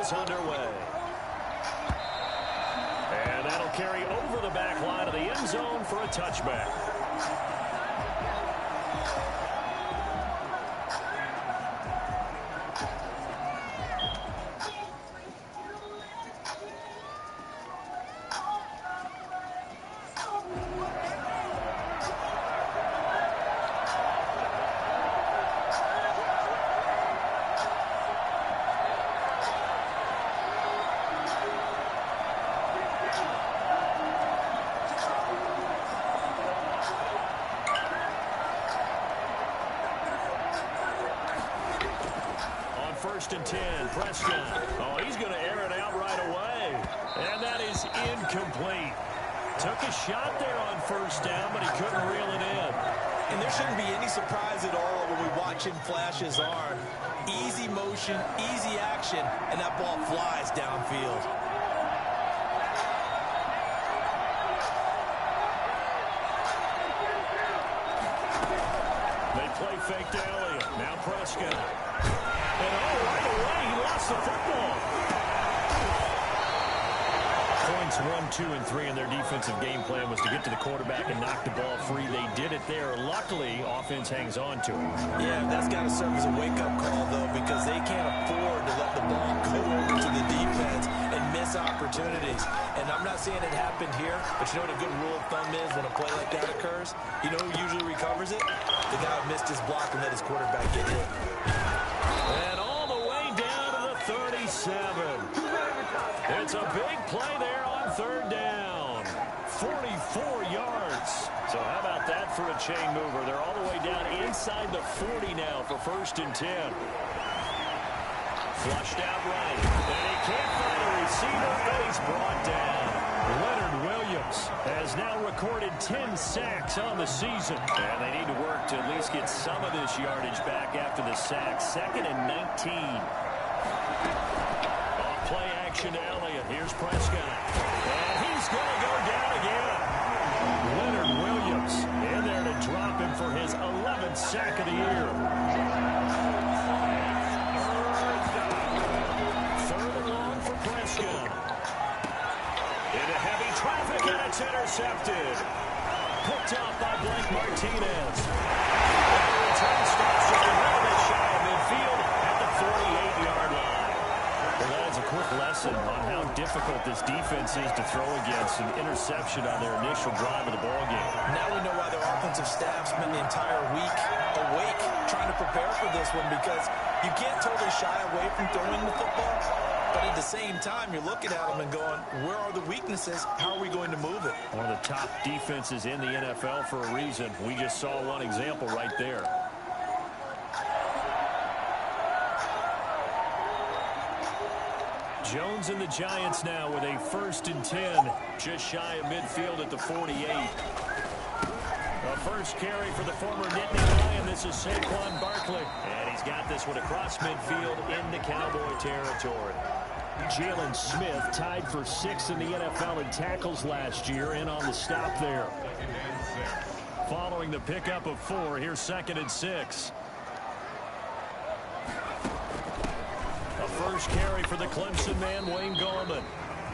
is underway. And that'll carry over the back line of the end zone for a touchback. First and 10, Prescott. Oh, he's going to air it out right away. And that is incomplete. Took a shot there on first down, but he couldn't reel it in. And there shouldn't be any surprise at all when we watch him flash his arm. Easy motion, easy action, and that ball flies downfield. They play fake to Elliott. Now Prescott. And right away, he lost the football. Points 1, 2, and 3 in their defensive game plan was to get to the quarterback and knock the ball free. They did it there. Luckily, offense hangs on to it. Yeah, that's got to serve as a wake-up call, though, because they can't afford to let the ball go over to the defense and miss opportunities. And I'm not saying it happened here, but you know what a good rule of thumb is when a play like that occurs? You know who usually recovers it? The guy who missed his block and let his quarterback get hit. And all the way down to the 37. It's a big play there on third down. 44 yards. So how about that for a chain mover? They're all the way down inside the 40 now for first and 10. Flushed out right. And he can't find a receiver, and he's brought down. Leonard Williams has now recorded 10 sacks on the season. And they need to work to at least get some of this yardage back after the sack. 2nd and 19. Off play action to Elliott. Here's Prescott. And he's going to go down again. Leonard Williams in there to drop him for his 11th sack of the year. Third and long for Prescott. Into heavy traffic, and it's intercepted. Picked off by Blake Martinez. And the return stops just a little bit shy of midfield at the 48-yard line. Well, that's a quick lesson on how difficult this defense is to throw against. An interception on their initial drive of the ballgame. Now we know why their offensive staff spent the entire week awake trying to prepare for this one, because you can't totally shy away from throwing the football. But at the same time, you're looking at them and going, where are the weaknesses? How are we going to move it? One of the top defenses in the NFL for a reason. We just saw one example right there. Jones and the Giants now with a first and 10. Just shy of midfield at the 48. The first carry for the former Nittany Lion. This is Saquon Barkley. And he's got this one across midfield into Cowboy territory. Jalen Smith tied for 6th in the NFL in tackles last year, in on the stop there. Following the pickup of 4, here's 2nd and 6. A first carry for the Clemson man, Wayne Gallman.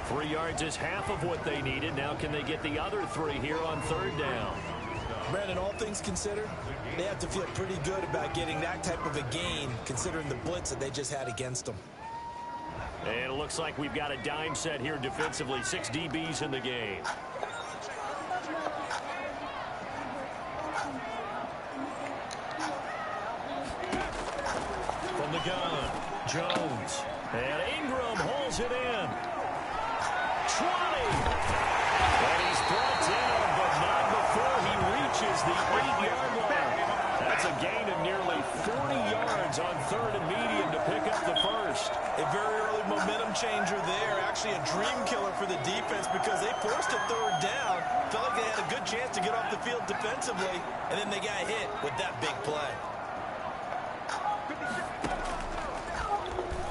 3 yards is half of what they needed. Now can they get the other 3 here on third down? Brandon, all things considered, they have to feel pretty good about getting that type of a gain, considering the blitz that they just had against them. And it looks like we've got a dime set here defensively. 6 DBs in the game. From the gun, Jones. And Ingram holds it in. 20. And he's brought down, but not before he reaches the 8-yard line. That's a gain of nearly 40 yards on third and medium to pick up the first. A very early momentum changer there. Actually a dream killer for the defense, because they forced a third down. Felt like they had a good chance to get off the field defensively, and then they got hit with that big play.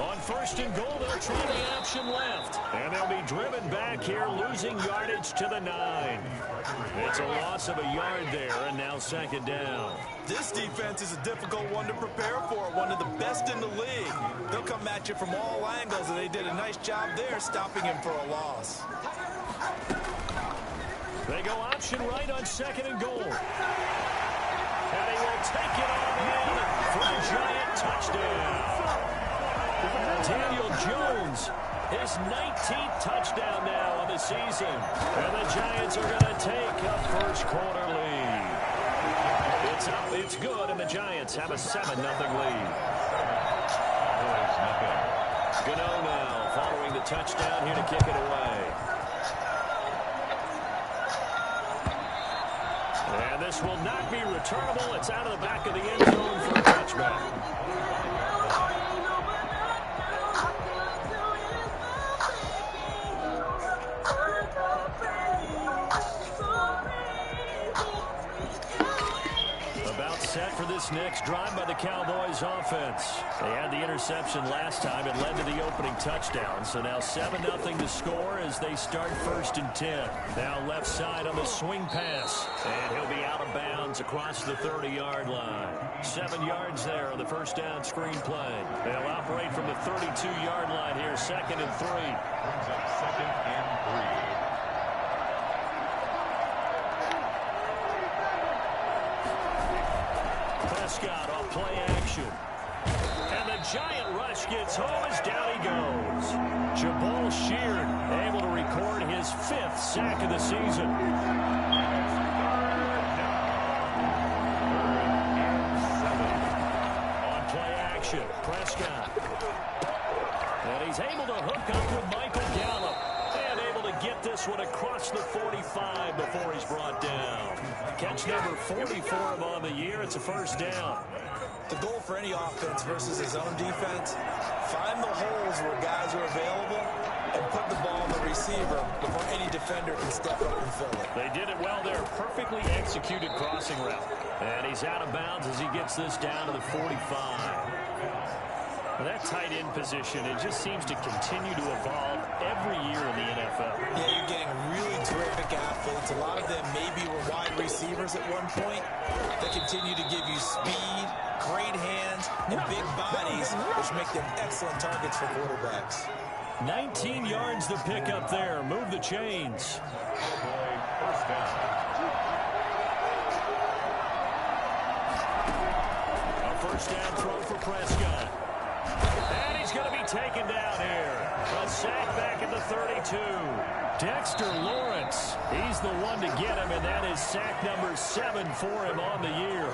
On first and goal. They'll try the option left. And they'll be driven back here, losing yardage to the 9. It's a loss of a yard there, and now second down. This defense is a difficult one to prepare for, one of the best in the league. They'll come at you from all angles, and they did a nice job there stopping him for a loss. They go option right on second and goal. And he will take it on in for a giant touchdown. Daniel Jones, his 19th touchdown now on the season. And the Giants are going to take a first quarter lead. It's up, it's good, and the Giants have a 7-0 lead. Gano now following the touchdown here to kick it away. And this will not be returnable. It's out of the back of the end zone for a touchback. Set for this next drive by the Cowboys offense. They had the interception last time. It led to the opening touchdown. So now 7-0 to score as they start first and 10. Now left side on the swing pass. And he'll be out of bounds across the 30-yard line. 7 yards there on the first down screen play. They'll operate from the 32-yard line here, second and 3. Second and 3. Prescott off play action. And the giant rush gets home as down he goes. Jabal Sheard able to record his 5th sack of the season. On play action, Prescott. And he's able to hook up with Michael Gallup. And able to get this one across the 45 before he's brought down. Catch number 44 of him on the year. It's a first down. The goal for any offense versus his own defense, find the holes where guys are available and put the ball on the receiver before any defender can step up and fill it. They did it well there. Perfectly executed crossing route. And he's out of bounds as he gets this down to the 45. Well, that tight end position, it just seems to continue to evolve every year in the NFL. Yeah, you're getting really terrific athletes. A lot of them maybe were wide receivers at one point. They continue to give you speed, great hands, and big bodies, which make them excellent targets for quarterbacks. 19 yards to pick up there. Move the chains. First down. A first down throw for Prescott. And he's going to be taken down here. A sack back at the 32. Dexter Lawrence, he's the one to get him, and that is sack number 7 for him on the year.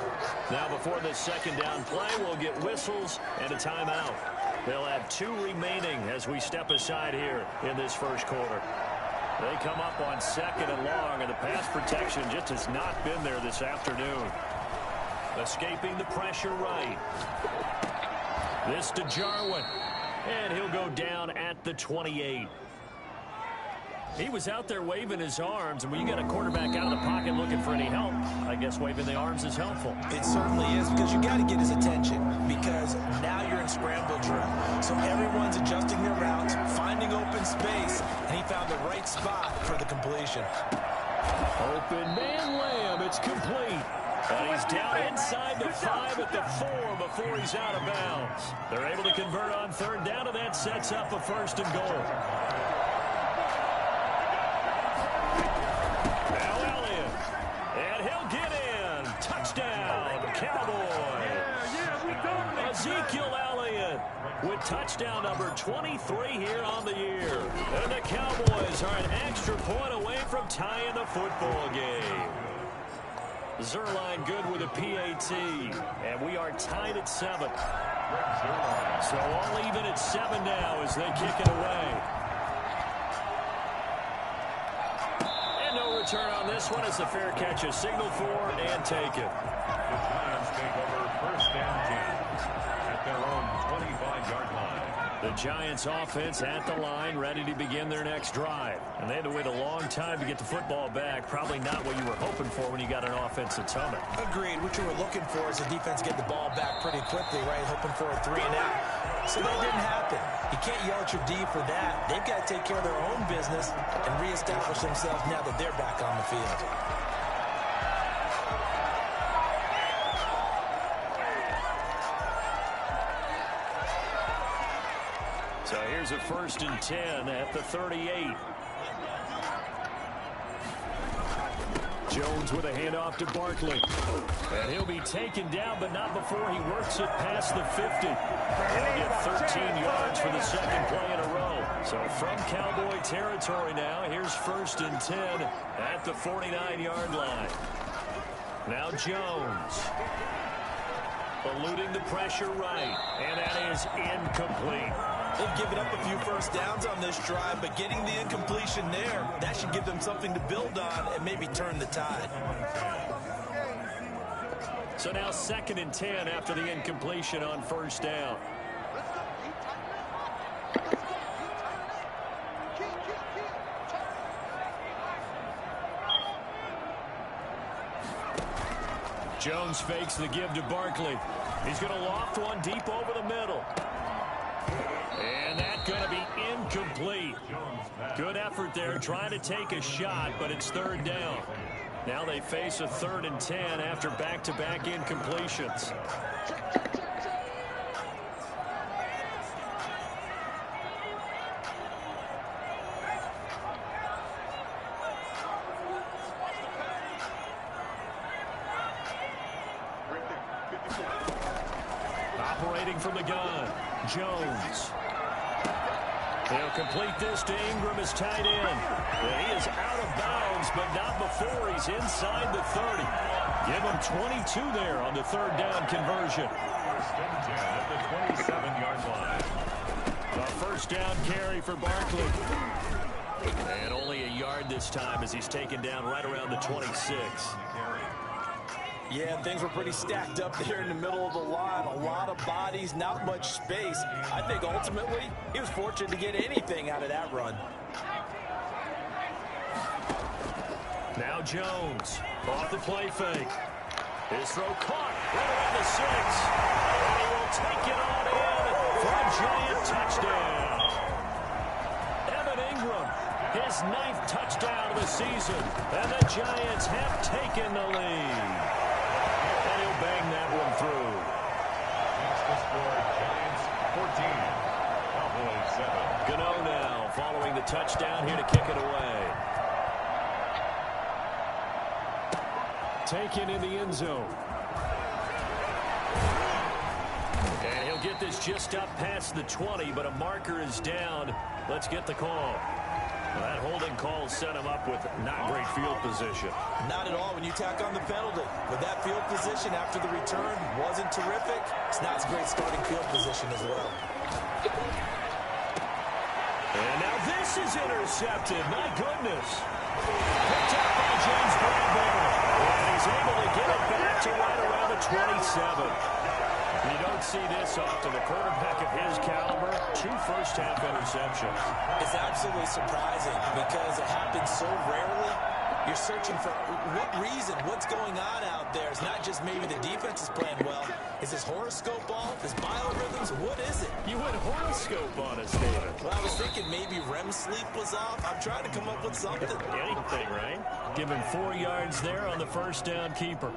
Now before this second down play, we'll get whistles and a timeout. They'll have 2 remaining as we step aside here in this first quarter. They come up on second and long, and the pass protection just has not been there this afternoon. Escaping the pressure right. This to Jarwin, and he'll go down at the 28. He was out there waving his arms, and when you got a quarterback out of the pocket looking for any help, I guess waving the arms is helpful. It certainly is, because you got to get his attention, because now you're in scramble drill. So everyone's adjusting their routes, finding open space, and he found the right spot for the completion. Open man layup, it's complete. And he's down inside the 5 at the 4 before he's out of bounds. They're able to convert on third down, and that sets up a first and goal. Now Elliott, and he'll get in. Touchdown, Cowboys. Ezekiel Elliott with touchdown number 23 here on the year. And the Cowboys are an extra point away from tying the football game. Zerline good with a PAT, and we are tied at 7. So all even at 7 now as they kick it away. And no return on this one as the fair catch is signaled for and taken. The Giants take over first down 10 at their own 25-yard line. The Giants offense at the line, ready to begin their next drive. And they had to wait a long time to get the football back. Probably not what you were hoping for when you got an offense that's humming. Agreed. What you were looking for is the defense get the ball back pretty quickly, right? Hoping for a 3 and out. So that didn't happen. You can't yell at your D for that. They've got to take care of their own business and reestablish themselves now that they're back on the field. So here's a 1st and 10 at the 38. Jones with a handoff to Barkley. And he'll be taken down, but not before he works it past the 50. He'll get 13 yards for the second play in a row. So from Cowboy territory now, here's 1st and 10 at the 49-yard line. Now Jones. Eluding the pressure right. And that is incomplete. They've given up a few first downs on this drive, but getting the incompletion there, that should give them something to build on and maybe turn the tide. So now 2nd and 10 after the incompletion on 1st down. Jones fakes the give to Barkley. He's going to loft one deep over the middle. And that's going to be incomplete. Good effort there, trying to take a shot, but it's 3rd down. Now they face a 3rd and 10 after back-to-back incompletions. Operating from the gun, Jones. They'll complete this to Ingram, his tight end. Well, he is out of bounds, but not before he's inside the 30. Give him 22 there on the 3rd down conversion. 1st and 10 at the 27-yard line. A 1st down carry for Barkley. And only a yard this time as he's taken down right around the 26. Yeah, things were pretty stacked up there in the middle of the line. A lot of bodies, not much space. I think ultimately he was fortunate to get anything out of that run. Now Jones off the play fake. His throw caught right around the 6. And he will take it on in for a Giant touchdown. Evan Ingram, his 9th touchdown of the season. And the Giants have taken the lead. And he'll bang that one through. That's the score. Giants 14. Cowboys 7. Gano now following the touchdown here to kick it away. Taken in the end zone. And he'll get this just up past the 20, but a marker is down. Let's get the call. Well, that holding call set him up with not great field position. Not at all when you tack on the penalty. With that field position after the return wasn't terrific, it's not a great starting field position as well. And now this is intercepted. My goodness. Picked up by James Bradbury. And he's able to get it back to right around the 27. You don't see this often. A quarterback of his caliber, 2 first-half interceptions. It's absolutely surprising because it happens so rarely. You're searching for what reason, what's going on out there. It's not just maybe the defense is playing well. Is this horoscope off? Is biorhythms? What is it? You went horoscope on us, David. Well, I was thinking maybe REM sleep was off. I'm trying to come up with something. Anything, right? Give him 4 yards there on the 1st down keeper.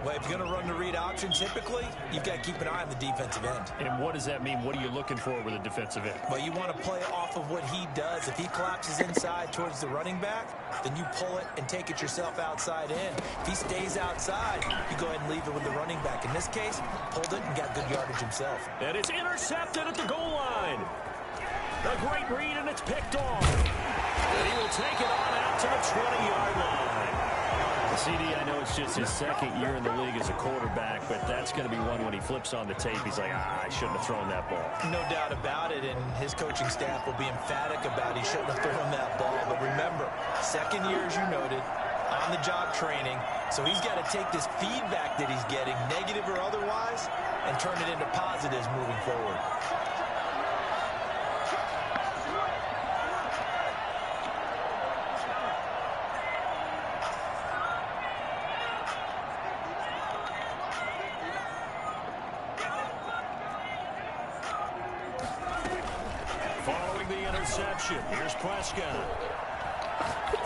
Well, if you're going to run the read option, typically, you've got to keep an eye on the defensive end. And what does that mean? What are you looking for with a defensive end? Well, you want to play off of what he does. If he collapses inside towards the running back, then you pull it and take it yourself outside in. If he stays outside, you go ahead and leave it with the running back. In this case, pulled it and got good yardage himself. And it's intercepted at the goal line. A great read, and it's picked off. And he will take it on out to the 20-yard line. CD, I know it's just his 2nd year in the league as a quarterback, but that's going to be one when he flips on the tape. He's like, I shouldn't have thrown that ball. No doubt about it, and his coaching staff will be emphatic about he shouldn't have thrown that ball. But remember, 2nd year, as you noted, on-the-job training, so he's got to take this feedback that he's getting, negative or otherwise, and turn it into positives moving forward. Following the interception, here's Prescott.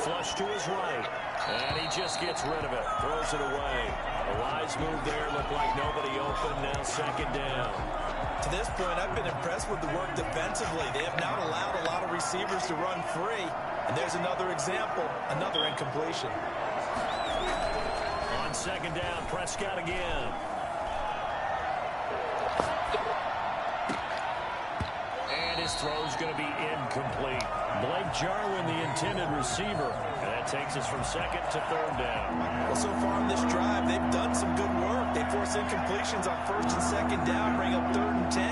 Flush to his right. And he just gets rid of it. Throws it away. A wise move there. Looked like nobody open. Now second down. To this point, I've been impressed with the work defensively. They have not allowed a lot of receivers to run free. And there's another example, another incompletion. On second down, Prescott again. And his throw's going to be incomplete. Blake Jarwin, the intended receiver. And that takes us from second to third down. Well, so far on this drive, they've done some good work. They force incompletions on first and second down, bring up 3rd and 10.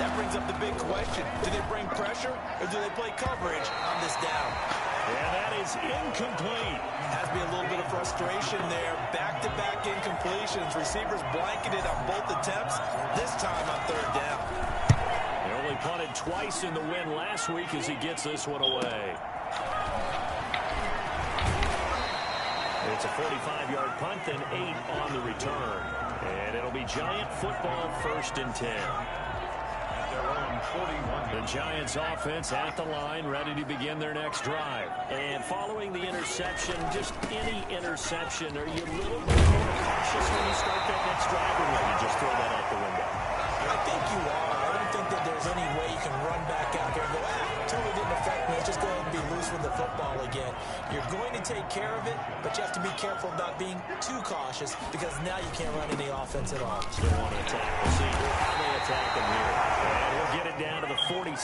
That brings up the big question. Do they bring pressure or do they play coverage on this down? And that is incomplete. Has to be a little bit of frustration there. Back-to-back incompletions. Receivers blanketed on both attempts, this time on 3rd down. He only punted twice in the win last week as he gets this one away. It's a 45-yard punt, then 8 on the return. And it'll be Giant football, 1st and 10. The Giants offense at the line, ready to begin their next drive. And following the interception, just any interception, are you a little bit more cautious when you start that next drive, or will you just throw that out the window? I think you are. I don't think that there's any way you can run back out here and go, totally didn't affect me. Let's just go ahead and be loose with the football again. You're going to take care of it, but you have to be careful about being too cautious because now you can't run any offense at all. Still want to attack. We'll see how they attack him here. And we'll get it down to the 47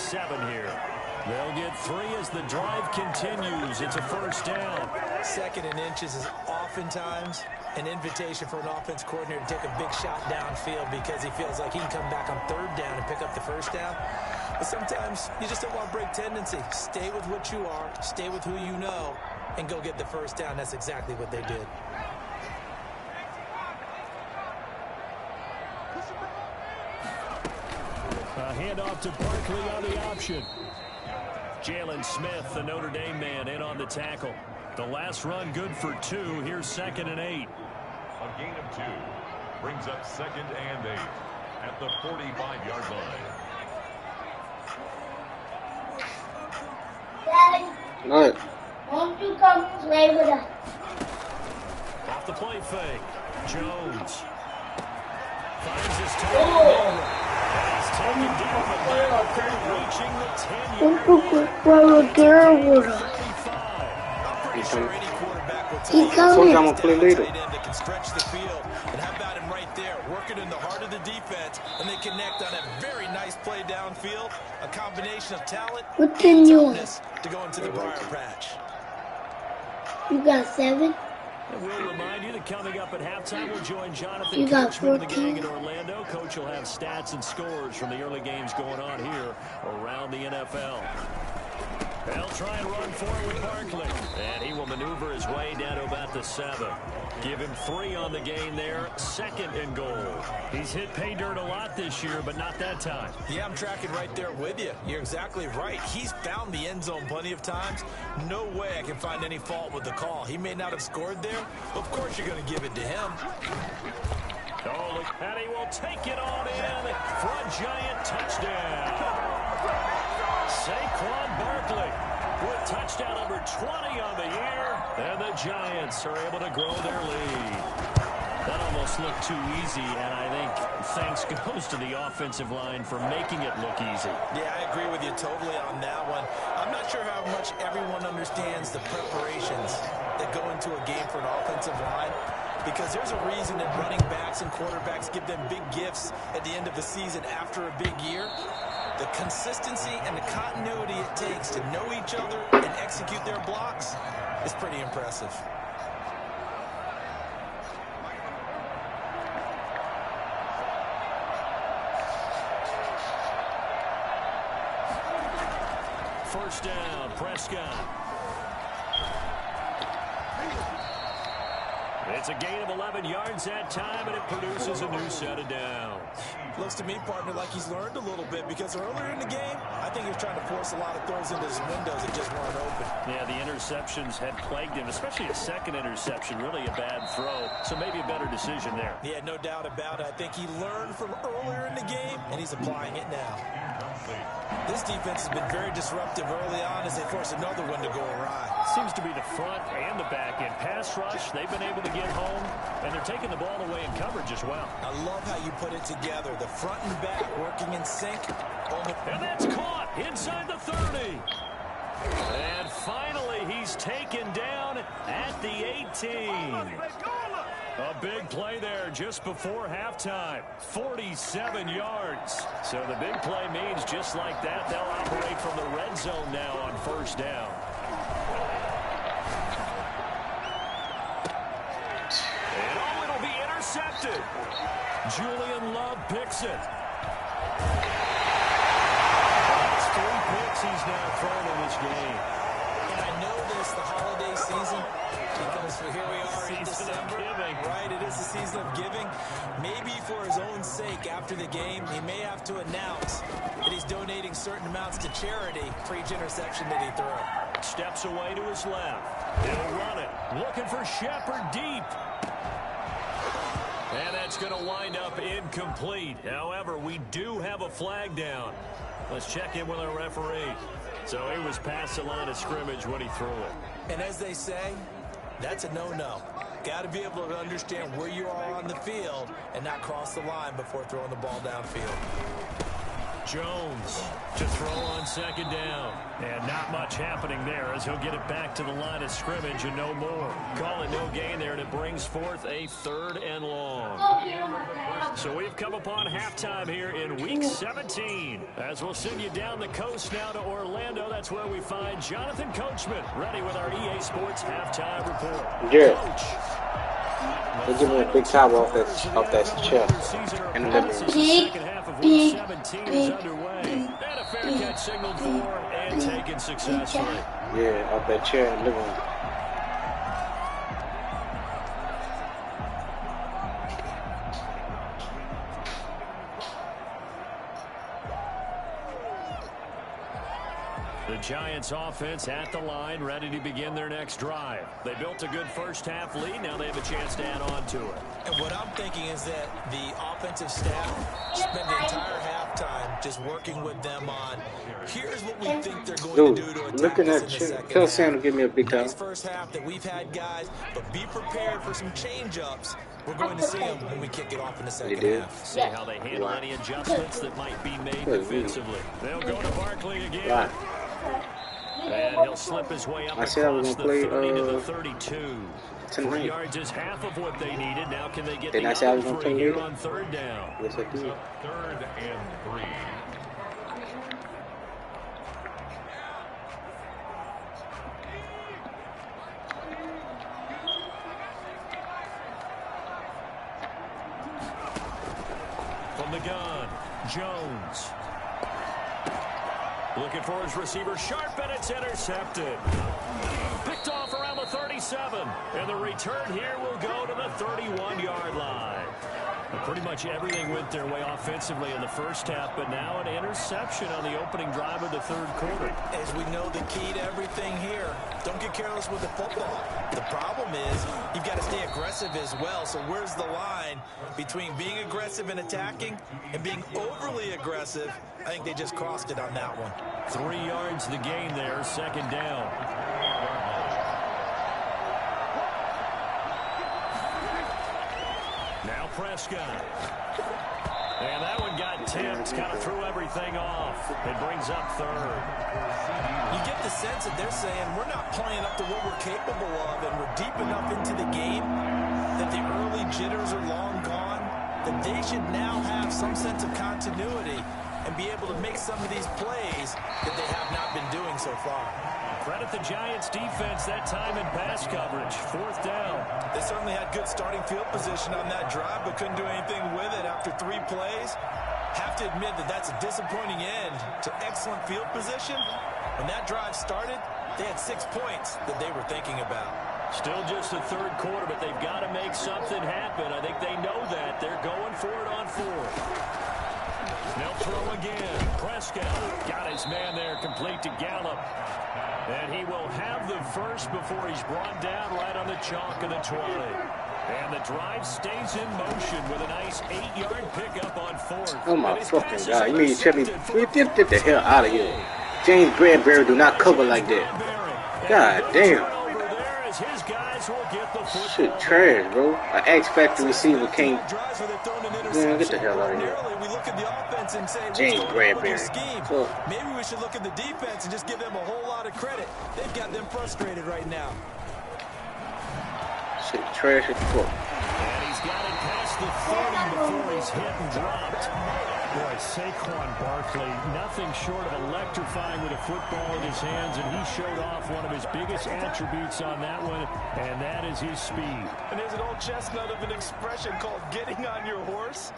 here. They'll get 3 as the drive continues. It's a 1st down. 2nd and inches is oftentimes an invitation for an offense coordinator to take a big shot downfield because he feels like he can come back on 3rd down and pick up the 1st down. But sometimes you just don't want to break tendency. Stay with what you are, stay with who you know, and go get the 1st down. That's exactly what they did. A handoff to Barkley on the option. Jalen Smith, the Notre Dame man, in on the tackle. The last run good for 2. Here's 2nd and 8. A gain of 2 brings up 2nd and 8 at the 45-yard line. Daddy, What? won't you come play with us? Off the play fake. Jones finds his target. He's taken down the back, reaching the 10-yard Won't you come play with us? Pretty sure any quarterback will tell He you coming. I'm gonna play later. tight end that can stretch the field. And how about him right there, working in the heart of the defense, and they connect on a very nice play downfield. A combination of talent What's and in yours? toughness to go into the briar patch. You got 7? And we'll remind you that coming up at halftime, we'll join Jonathan You got Coachman and the 14. gang in Orlando. Coach will have stats and scores from the early games going on here around the NFL. They'll try and run forward with Barkley. And he will maneuver his way down to about the 7. Give him 3 on the gain there. 2nd and goal. He's hit pay dirt a lot this year, but not that time. Yeah, I'm tracking right there with you. You're exactly right. He's found the end zone plenty of times. No way I can find any fault with the call. He may not have scored there. Of course you're going to give it to him. Oh, look, and he will take it on in for a Giant touchdown. Saquon Barkley with touchdown number 20 on the year, and the Giants are able to grow their lead. That almost looked too easy, and I think thanks goes to the offensive line for making it look easy. Yeah, I agree with you totally on that one. I'm not sure how much everyone understands the preparations that go into a game for an offensive line, because there's a reason that running backs and quarterbacks give them big gifts at the end of the season after a big year. The consistency and the continuity it takes to know each other and execute their blocks is pretty impressive. First down, Prescott. It's a gain of 11 yards that time, and it produces a new set of downs. Looks to me, partner, like he's learned a little bit because earlier in the game, I think he was trying to force a lot of throws into his windows that just weren't open. Yeah, the interceptions had plagued him, especially a second interception. Really a bad throw, so maybe a better decision there. Yeah, no doubt about it. I think he learned from earlier in the game, and he's applying it now. This defense has been very disruptive early on as they force another one to go awry. Seems to be the front and the back end. Pass rush, they've been able to get home, and they're taking the ball away in coverage as well. I love how you put it together. The front and back working in sync. And that's caught inside the 30. And finally, he's taken down at the 18. A big play there just before halftime. 47 yards. So the big play means just like that, they'll operate from the red zone now on first down. And oh, it'll be intercepted. Julian Love picks it. That's 3 picks he's now thrown in this game. And I know this, the holiday season, because here we are in December. Right, it is the season of giving. Maybe for his own sake, after the game, he may have to announce that he's donating certain amounts to charity for each interception that he threw. Steps away to his left. He'll run it. Looking for Shepard deep. And that's going to wind up incomplete. However, we do have a flag down. Let's check in with our referee. So he was past the line of scrimmage when he threw it. And as they say, that's a no-no. Got to be able to understand where you are on the field and not cross the line before throwing the ball downfield. Jones to throw on second down. And not much happening there as he'll get it back to the line of scrimmage and no more. Call it no gain there, and it brings forth a 3rd and long. So we've come upon halftime here in Week 17. As we'll send you down the coast now to Orlando. That's where we find Jonathan Coachman ready with our EA Sports halftime report. Yeah. Coach. They give me a big towel off that chair in the living room. Week 17 is underway. And a fair catch signaled for and taken successfully. Yeah, off that chair in the living room. The Giants offense at the line, ready to begin their next drive. They built a good first half lead. Now they have a chance to add on to it. And what I'm thinking is that the offensive staff spent the entire halftime just working with them on, here's what we think they're going to do to attack us in the second tell half. Sam to give me a big Nice towel. first half that we've had, guys, but be prepared for some change-ups. We're going to see them when we kick it off in the second half. See how they handle any adjustments that might be made defensively. They'll go to Barkley again. Right. And he'll slip his way up I said I was across gonna the play 30 to the 32. 3 tonight. yards is half of what they needed. Now can they get Didn't the I say I was other gonna 3 play here later? on 3rd down? Yes, I did. 3rd and 3. From the gun, Jones. Looking for his receiver, sharp, and it's intercepted. Picked off around the 37. And the return here will go to the 31-yard line. Pretty much everything went their way offensively in the first half, but now an interception on the opening drive of the 3rd quarter. As we know, the key to everything here, don't get careless with the football. The problem is you've got to stay aggressive as well. So where's the line between being aggressive and attacking and being overly aggressive? I think they just crossed it on that one. 3 yards the gain there, 2nd down. Now Prescott. And that one got tipped, kind of threw everything off. It brings up 3rd. You get the sense that they're saying we're not playing up to what we're capable of, and we're deep enough into the game that the early jitters are long gone, that they should now have some sense of continuity and be able to make some of these plays that they have not been doing so far. Credit the Giants defense that time in pass coverage. 4th down. They certainly had good starting field position on that drive, but couldn't do anything with it after 3 plays. Have to admit that that's a disappointing end to excellent field position. When that drive started, they had 6 points that they were thinking about. Still just the 3rd quarter, but they've got to make something happen. I think they know that. They're going for it on 4th. They'll throw again. Prescott got his man there, complete to Gallup. And he will have the first before he's brought down right on the chalk of the 20. And the drive stays in motion with a nice 8-yard pickup on fourth. Oh my fucking God. You mean you tell me, get the hell out of here. James Bradbury do not cover like that. God damn. Shit trash, bro. An X Factor receiver can't. Man, get the hell out of here. James Bradbury. Maybe we should look at the defense and just give them a whole lot of credit. They've got them frustrated right now. Shit trash as fuck. And he's got it past the 30 before he's hit and dropped. Boy, Saquon Barkley, nothing short of electrifying with a football in his hands, and he showed off one of his biggest attributes on that one, and that is his speed. And there's an old chestnut of an expression called getting on your horse.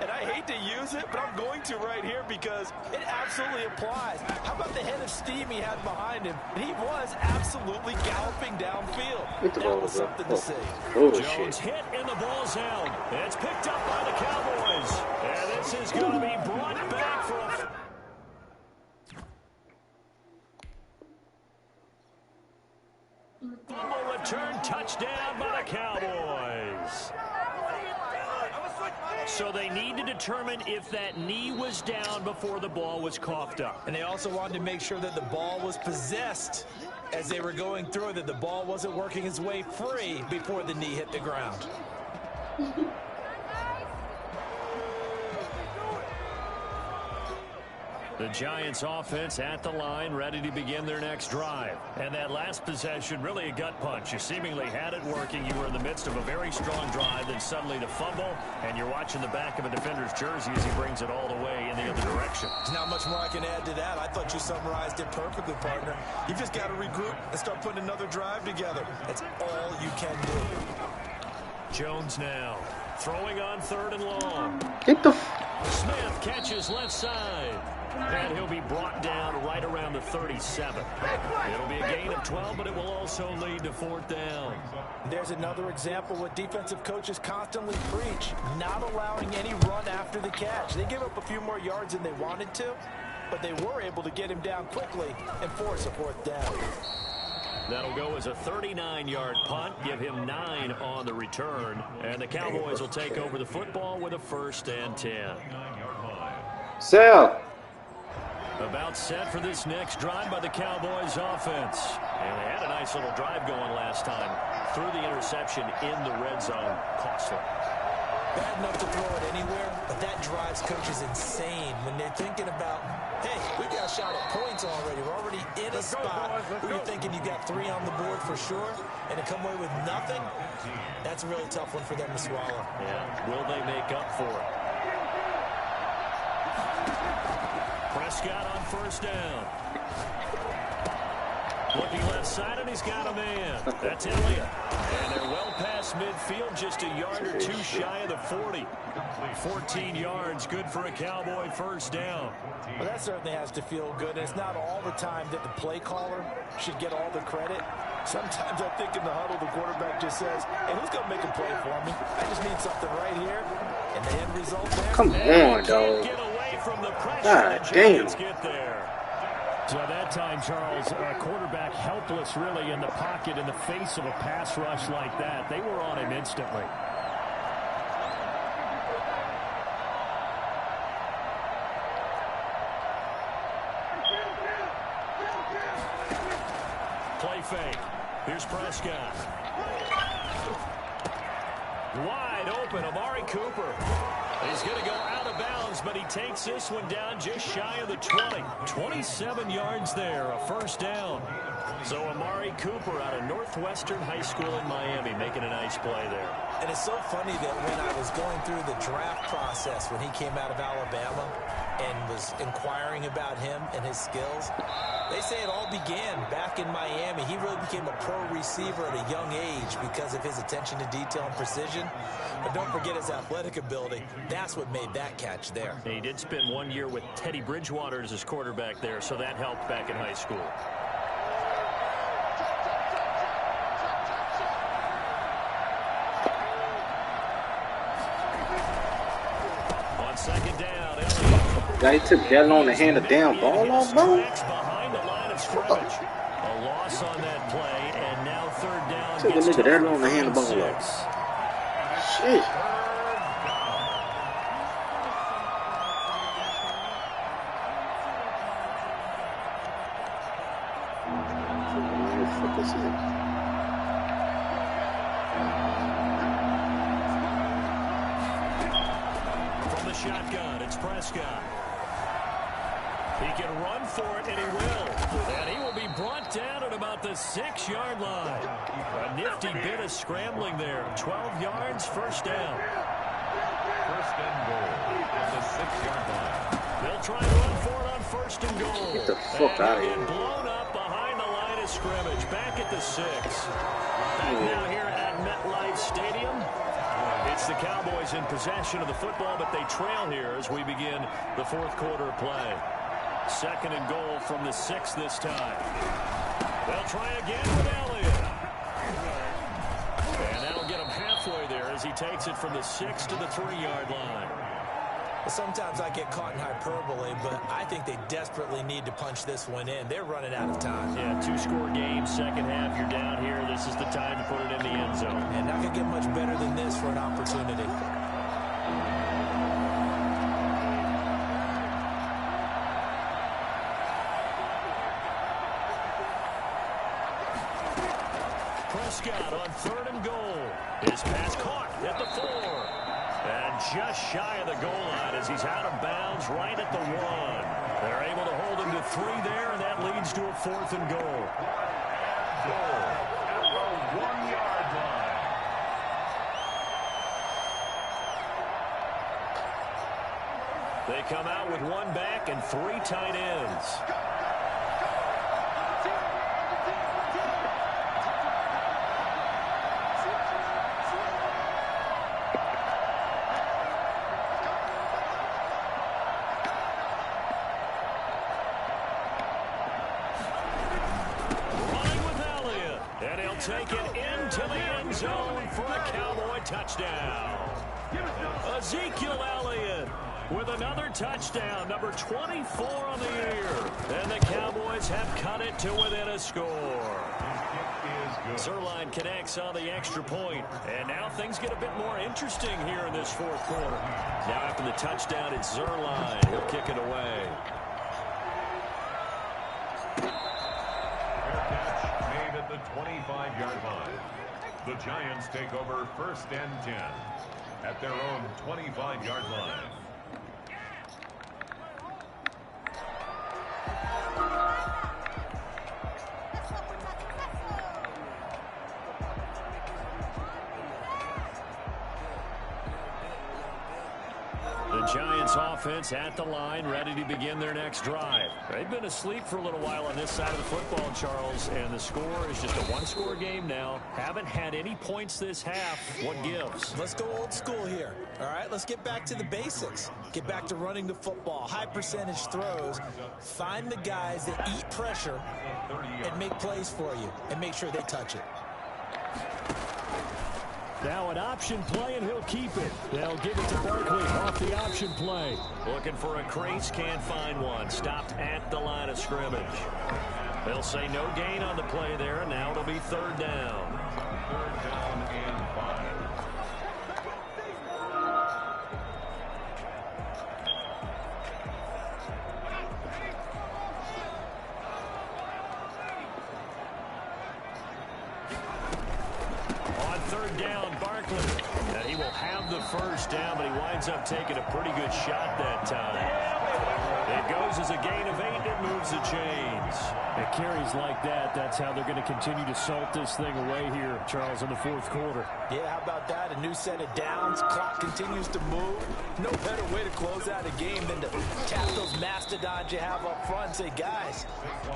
And I hate to use it, but I'm going to right here because it absolutely applies. How about the head of steam he had behind him? He was absolutely galloping downfield. That was something to see. Jones hit and the ball's out. It's picked up by the Cowboys. And this is going to be brought back for a... Fumble return touchdown by the Cowboys. So they need to determine if that knee was down before the ball was coughed up. And they also wanted to make sure that the ball was possessed as they were going through it, that the ball wasn't working its way free before the knee hit the ground. The Giants offense at the line, ready to begin their next drive. And that last possession, really a gut punch. You seemingly had it working. You were in the midst of a very strong drive, then suddenly the fumble, and you're watching the back of a defender's jersey as he brings it all the way in the other direction. There's not much more I can add to that. I thought you summarized it perfectly, partner. You just got to regroup and start putting another drive together. That's all you can do. Jones now throwing on 3rd and long. Get the... Smith catches left side. And he'll be brought down right around the 37. It'll be a gain of 12, but it will also lead to 4th down. There's another example what defensive coaches constantly preach, not allowing any run after the catch. They give up a few more yards than they wanted to, but they were able to get him down quickly and force a 4th down. That'll go as a 39-yard punt, give him 9 on the return, and the Cowboys will take over the football with a 1st and 10. Sell. About set for this next drive by the Cowboys offense. And they had a nice little drive going last time. Threw the interception in the red zone. Costly. Bad enough to throw it anywhere, but that drives coaches insane when they're thinking about, hey, we got a shot at points already. We're already in a spot where you're thinking you got 3 on the board for sure, and to come away with nothing, that's a really tough one for them to swallow. Yeah, will they make up for it? Prescott on 1st down. Looking left side, and he's got a man. That's Elliott. And they're well past midfield, just a yard or 2 shy of the 40. 14 yards, good for a Cowboy 1st down. Well, that certainly has to feel good. And it's not all the time that the play caller should get all the credit. Sometimes I think in the huddle, the quarterback just says, hey, who's going to make a play for me? I just need something right here. And the end result there. Come on, dog. God damn. So that time, Charles, a quarterback helpless really in the pocket in the face of a pass rush like that. They were on him instantly. Play fake. Here's Prescott. Wide open, Amari Cooper. He's going to go out of bounds, but he takes this one down just shy of the 20. 27 yards there, a 1st down. So Amari Cooper out of Northwestern High School in Miami making a nice play there. And it's so funny that when I was going through the draft process when he came out of Alabama and was inquiring about him and his skills, they say it all began back in Miami. He really became a pro receiver at a young age because of his attention to detail and precision. But don't forget his athletic ability. That's what made that catch there. He did spend 1 year with Teddy Bridgewater as his quarterback there, so that helped back in high school. On 2nd down, Elliott. Guy took that long to hand a damn ball off, bro. Behind the line of scrimmage. A loss on that play, and now third down. Took a nigga that long to hand the ball off. Shit. What the fuck is it? Shotgun, it's Prescott. He can run for it, and he will. And he will be brought down at about the 6-yard line. A nifty bit of scrambling there. 12 yards, first down. First and goal at the 6-yard line. They'll try and run for it on first and goal. Get the fuck out of here. Blown up behind the line of scrimmage. Back at the 6. Back now here at MetLife Stadium. It's the Cowboys in possession of the football, but they trail here as we begin the fourth quarter of play. Second and goal from the 6 this time. They'll try again with Elliott. And that'll get him halfway there as he takes it from the 6 to the 3-yard line. Sometimes I get caught in hyperbole, but I think they desperately need to punch this one in. They're running out of time. Yeah, 2-score game, second half, you're down here. This is the time to put it in the end zone. And not going to get much better than this for an opportunity. Prescott on third and goal. His pass caught at the 4. And just shy of the goal line as he's out of bounds right at the 1. They're able to hold him to 3 there, and that leads to a 4th and goal. Goal at the 1-yard line. They come out with 1 back and 3 tight ends. Take it into the end zone for a Cowboy touchdown. Ezekiel Elliott with another touchdown, number 24 on the year. And the Cowboys have cut it to within a score. Zerline connects on the extra point. And now things get a bit more interesting here in this fourth quarter. Now after the touchdown, it's Zerline. He'll kick it away. The 25-yard line. The Giants take over first and 10 at their own 25-yard line. The Giants offense at the line, ready to begin their next drive. They've been asleep for a little while on this side of the football, Charles, and the score is just a 1-score game now. Haven't had any points this half. What gives? Let's go old school here. All right, let's get back to the basics. Get back to running the football, high percentage throws. Find the guys that eat pressure and make plays for you and make sure they touch it. Now an option play, and he'll keep it. They'll give it to Barkley off the option play. Looking for a crease, can't find one. Stopped at the line of scrimmage. They'll say no gain on the play there, and now it'll be third down. Third down and 5. Third down, Barkley. And he will have the first down, but he winds up taking a pretty good shot that time. It goes as a gain of 8. It moves the chains. It carries like that. That's how they're going to continue to salt this thing away here, Charles, in the fourth quarter. Yeah, how about that? A new set of downs. Clock continues to move. No better way to close out a game than to tap those mastodons you have up front and say, guys,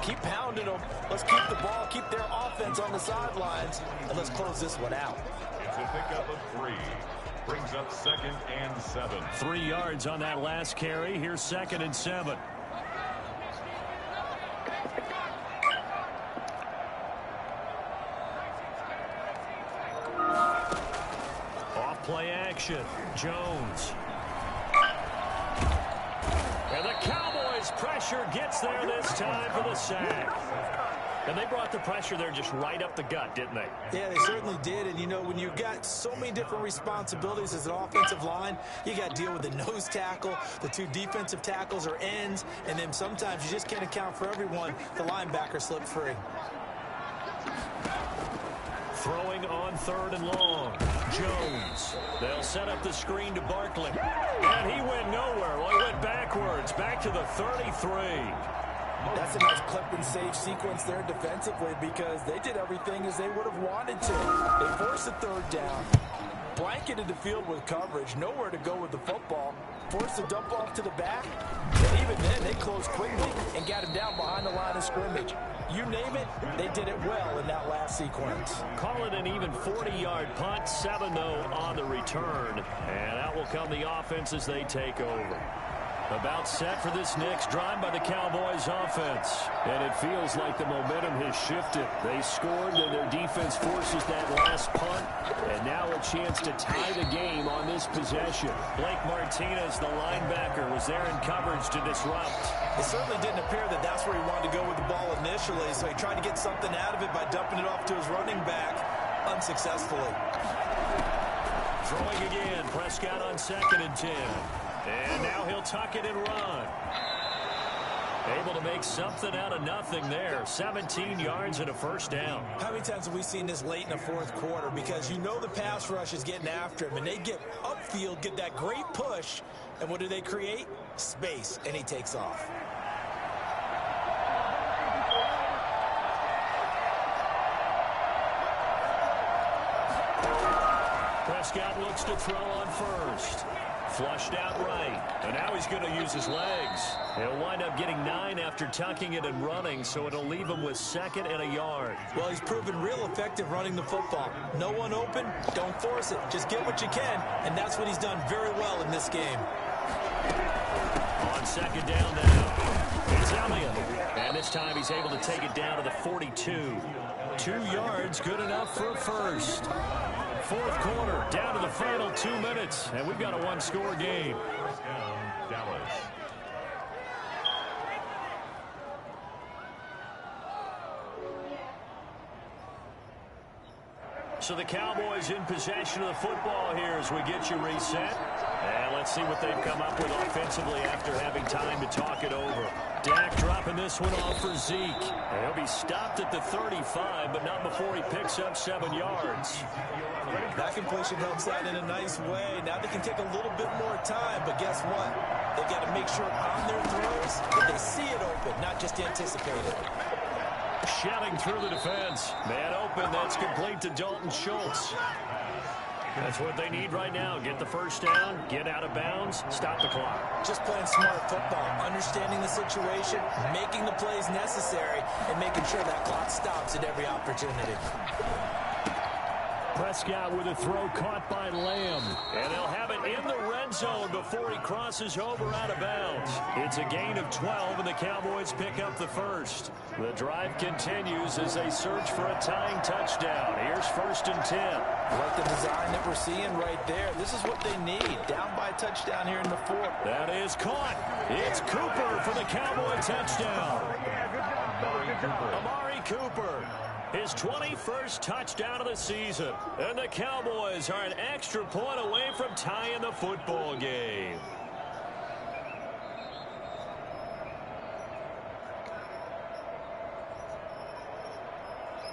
keep pounding them. Let's keep the ball, keep their offense on the sidelines, and let's close this one out. It's a pickup of 3. Brings up second and 7. 3 yards on that last carry. Here's second and 7. Off play action. Jones. And the As pressure gets there this time for the sack. And they brought the pressure there just right up the gut, didn't they? Yeah, they certainly did. And, you know, when you've got so many different responsibilities as an offensive line, you got to deal with the nose tackle, the two defensive tackles or ends, and then sometimes you just can't account for everyone. The linebacker slipped free. Throwing on 3rd and long. Jones. They'll set up the screen to Barkley. And he went nowhere. Well, he went backwards. Back to the 33. That's a nice clip and save sequence there defensively because they did everything as they would have wanted to. They forced a 3rd down, blanketed the field with coverage, nowhere to go with the football, forced a dump off to the back, and even then they closed quickly and got him down behind the line of scrimmage. You name it, they did it well in that last sequence. Call it an even 40-yard punt, 7 though on the return, and out will come the offense as they take over. About set for this next drive by the Cowboys offense. And it feels like the momentum has shifted. They scored, and their defense forces that last punt. And now a chance to tie the game on this possession. Blake Martinez, the linebacker, was there in coverage to disrupt. It certainly didn't appear that that's where he wanted to go with the ball initially, so he tried to get something out of it by dumping it off to his running back unsuccessfully. Throwing again, Prescott on 2nd and 10. And now he'll tuck it and run. Able to make something out of nothing there. 17 yards and a 1st down. How many times have we seen this late in the 4th quarter? Because you know the pass rush is getting after him, and they get upfield, get that great push, and what do they create? Space, and he takes off. Prescott looks to throw on 1st. Flushed out right. And now he's going to use his legs. He'll wind up getting 9 after tucking it and running, so it'll leave him with 2nd and a yard. Well, he's proven real effective running the football. No one open, don't force it. Just get what you can, and that's what he's done very well in this game. On 2nd down now. It's Elliott. And this time he's able to take it down to the 42. 2 yards, good enough for a 1st. 4th quarter, down to the final 2 minutes, and we've got a 1-score game. 1st down, Dallas. So the Cowboys in possession of the football here as we get you reset. And let's see what they've come up with offensively after having time to talk it over. Dak dropping this one off for Zeke. And he'll be stopped at the 35, but not before he picks up 7 yards. That completion helps that in a nice way. Now they can take a little bit more time, but guess what? They got to make sure on their throws that they see it open, not just anticipate it. Shelling through the defense. Man open, that's complete to Dalton Schultz. That's what they need right now. Get the 1st down, get out of bounds, stop the clock. Just playing smart football, understanding the situation, making the plays necessary, and making sure that clock stops at every opportunity. Prescott with a throw caught by Lamb. And they'll have it in the red zone before he crosses over out of bounds. It's a gain of 12, and the Cowboys pick up the 1st. The drive continues as they search for a tying touchdown. Here's 1st and 10. I like the design that we're seeing right there. This is what they need. Down by a touchdown here in the 4th. That is caught. It's Cooper for the Cowboy touchdown. Amari Cooper. His 21st touchdown of the season. And the Cowboys are an extra point away from tying the football game.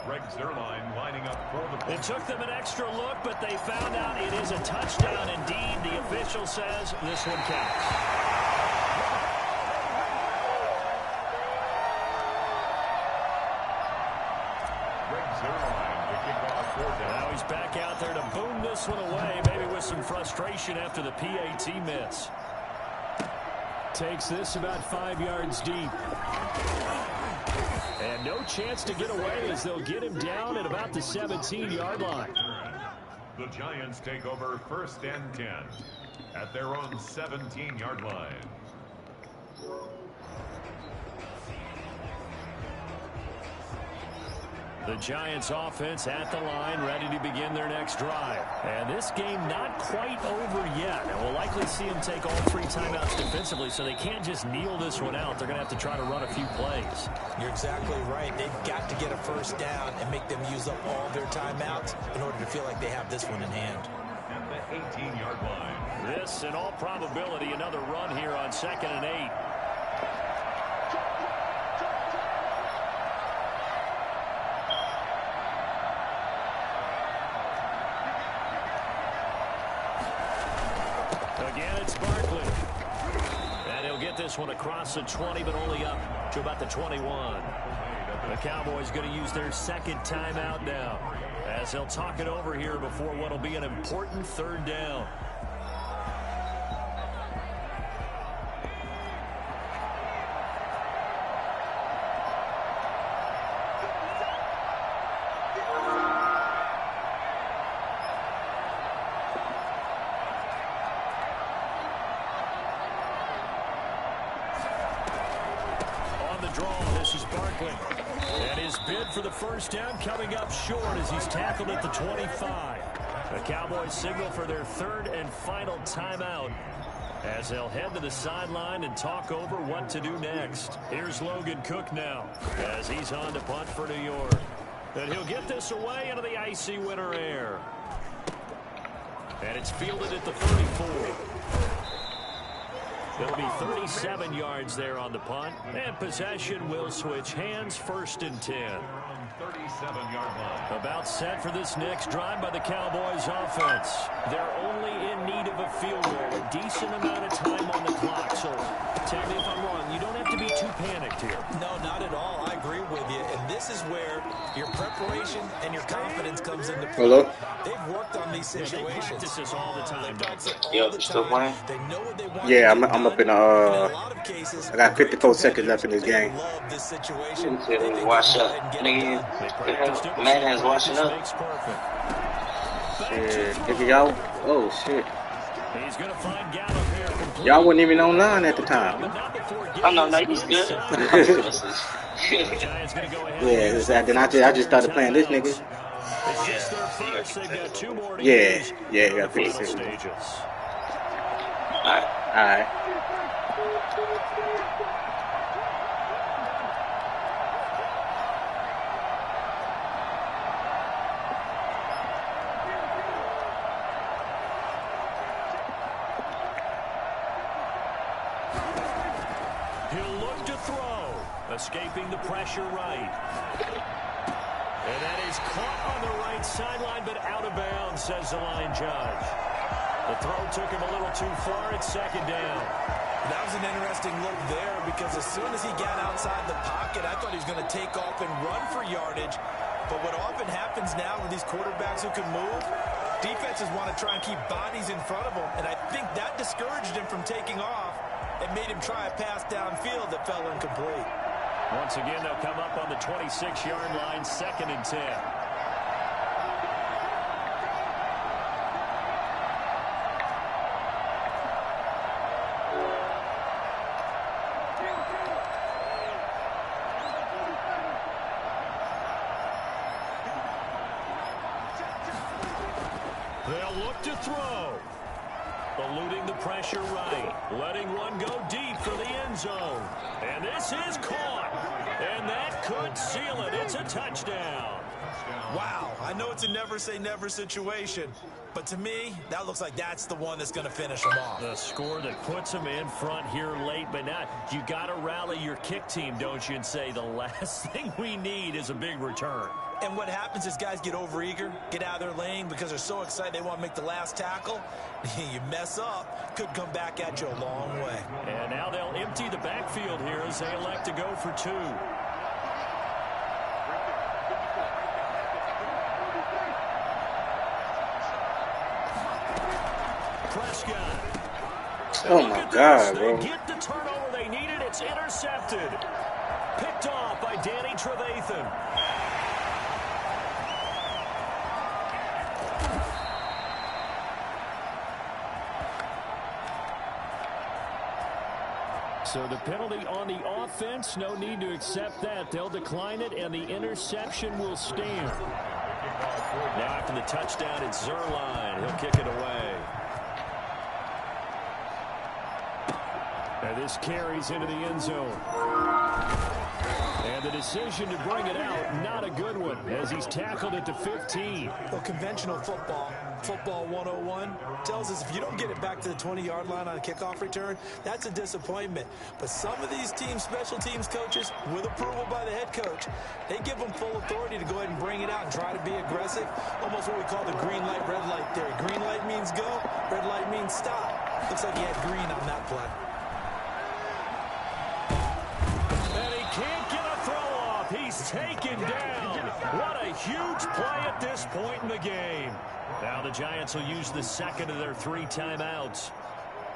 Greg Zerline lining up for the It took them an extra look, but they found out it is a touchdown indeed. The official says this one counts. Now he's back out there to boom this one away, maybe with some frustration after the PAT miss. Takes this about 5 yards deep. And no chance to get away as they'll get him down at about the 17-yard line. The Giants take over 1st and 10 at their own 17-yard line. The Giants offense at the line, ready to begin their next drive. And this game not quite over yet. And we'll likely see them take all 3 timeouts defensively, so they can't just kneel this one out. They're going to have to try to run a few plays. You're exactly right. They've got to get a first down and make them use up all their timeouts in order to feel like they have this one in hand. At the 18-yard line. This, in all probability, another run here on 2nd and 8. Again, it's Barkley. And he'll get this one across the 20, but only up to about the 21. The Cowboys going to use their 2nd timeout now, as they'll talk it over here before what will be an important 3rd down. This is Barkley. And his bid for the first down coming up short as he's tackled at the 25. The Cowboys signal for their 3rd and final timeout as they'll head to the sideline and talk over what to do next. Here's Logan Cook now as he's on to punt for New York. And he'll get this away into the icy winter air. And it's fielded at the 34. It'll be 37 yards there on the punt. And possession will switch hands, 1st and 10. 37-yard line. About set for this next drive by the Cowboys offense. They're only in need of a field goal, a decent amount of time on the clock. So tell me if I'm wrong, you don't have to be too panicked here. No, not at all. I agree with you. And this is where your preparation and your confidence comes into play. Hello? They've worked on these situations. They practice this all the time, don't they? Yo, you still playing? They know what they want. Yeah, I'm up in I got 54 seconds left in this game. Wash up, nigga. Madden's washing up. Shit, nigga, y'all. Oh shit. He's gonna find Gallup here. Y'all wasn't even online at the time. Oh no, he's good. Yeah, then I just started playing this nigga. It's just their first. They've got 2 more to Yeah, use. got 56. Stages. Alright. He'll look to throw, escaping the pressure right. And that is caught on the right sideline, but out of bounds, says the line judge. The throw took him a little too far. It's 2nd down. That was an interesting look there because as soon as he got outside the pocket, I thought he was going to take off and run for yardage. But what often happens now with these quarterbacks who can move, defenses want to try and keep bodies in front of them. And I think that discouraged him from taking off and made him try a pass downfield that fell incomplete. Once again, they'll come up on the 26-yard line, 2nd and 10. They'll look to throw. Eluding the pressure right. Letting one go deep for the end zone. And this is caught. And that could seal it. It's a touchdown. Wow, I know it's a never-say-never situation, but to me, that looks like that's the one that's going to finish them off. The score that puts them in front here late, but now you got to rally your kick team, don't you, and say the last thing we need is a big return. And what happens is guys get overeager, get out of their lane because they're so excited they want to make the last tackle. You mess up, could come back at you a long way. And now they'll empty the backfield here as they elect to go for 2. Prescott. Oh my God, bro. They get the turnover they needed. It's intercepted. Picked off by Danny Trevathan. So the penalty on the offense, no need to accept that. They'll decline it, and the interception will stand. Now after the touchdown, it's Zerline. He'll kick it away. And this carries into the end zone. And the decision to bring it out, not a good one, as he's tackled at the 15. Well, conventional football 101, tells us if you don't get it back to the 20-yard line on a kickoff return, that's a disappointment. But some of these special teams coaches, with approval by the head coach, they give them full authority to go ahead and bring it out and try to be aggressive. Almost what we call the green light, red light theory. Green light means go, red light means stop. Looks like he had green on that play. He's taken down. What a huge play at this point in the game. Now the Giants will use the second of their 3 timeouts,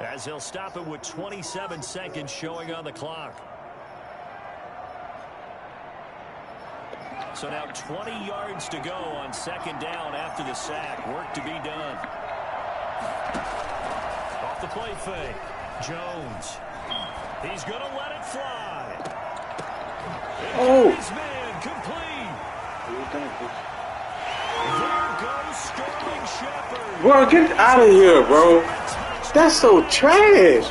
as they'll stop it with 27 seconds showing on the clock. So now 20 yards to go on second down after the sack. Work to be done. Off the play fake. Jones. He's going to let it fly. Oh. His man complete. There goes Sterling Shepard. Bro, get out of here, bro. That's so trash.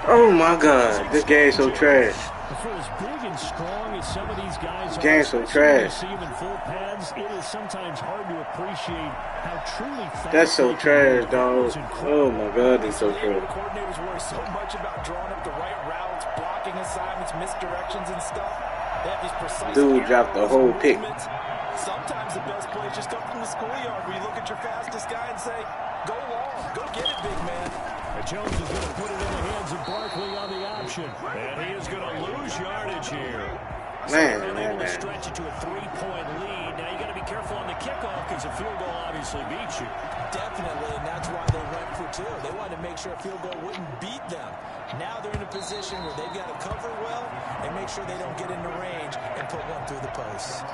Oh my God, this game's so trash. For as big and strong as some of these guys are, game's so trash. See them in full pads, it is sometimes hard to appreciate how truly fast. That's so trash, dog. Oh my God, that's so trash. Coordinators worry so much about drawing up the right routes, blocking assignments, misdirections and stuff. They have these precise Dude dropped the whole pick. Sometimes the best plays just come from the schoolyard where you look at your fastest guy and say, go long, go get it, big man. And Jones is going to put it in the hands of Barkley on the option. And he is going to lose yardage here. Man, able to stretch it to a 3-point lead. Now you got to be careful on the kickoff because a field goal obviously beats you. Definitely, and that's why they went for 2. They wanted to make sure a field goal wouldn't beat them. Now they're in a position where they've got to cover well and make sure they don't get into range and put one through the posts.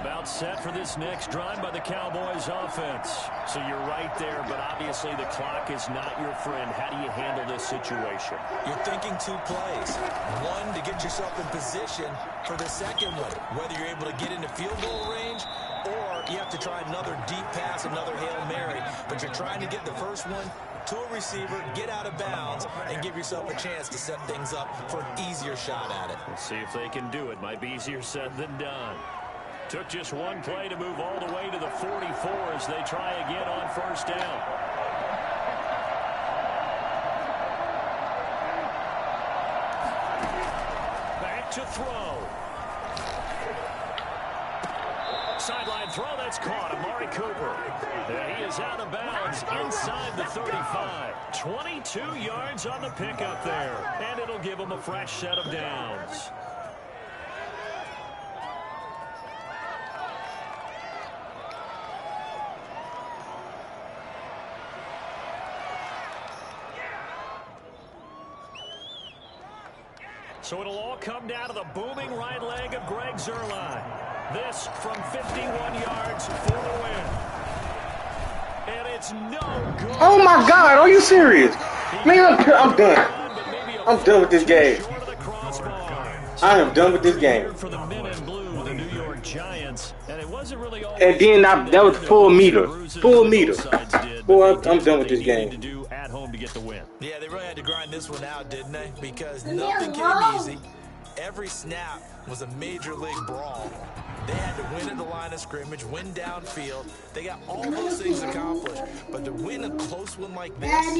About set for this next drive by the Cowboys offense. So you're right there, but obviously the clock is not your friend. How do you handle this situation? You're thinking 2 plays. One, to get yourself in position for the second one, whether you're able to get into field goal range or you have to try another deep pass, another Hail Mary. But you're trying to get the first one to a receiver, get out of bounds, and give yourself a chance to set things up for an easier shot at it. We'll see if they can do it. Might be easier said than done. Took just one play to move all the way to the 44 as they try again on first down. Back to throw. Sideline throw, that's caught. Amari Cooper. He is out of bounds inside the 35. 22 yards on the pickup there. And it'll give him a fresh set of downs. So it'll all come down to the booming right leg of Greg Zerline. This from 51 yards for the win. And it's no good. Oh my God, are you serious? Man, I'm done. I'm done with this game. I am done with this game. For the men in blue, the New York Giants, and it wasn't really all. And then that was full meter. Full meter. Boy, I'm done with this game. To do at home to get the win. Yeah, they really had to grind this one out, didn't they? Because nothing came easy. Every snap was a major league brawl. They had to win at the line of scrimmage, win downfield. They got all those things accomplished. But to win a close one like this,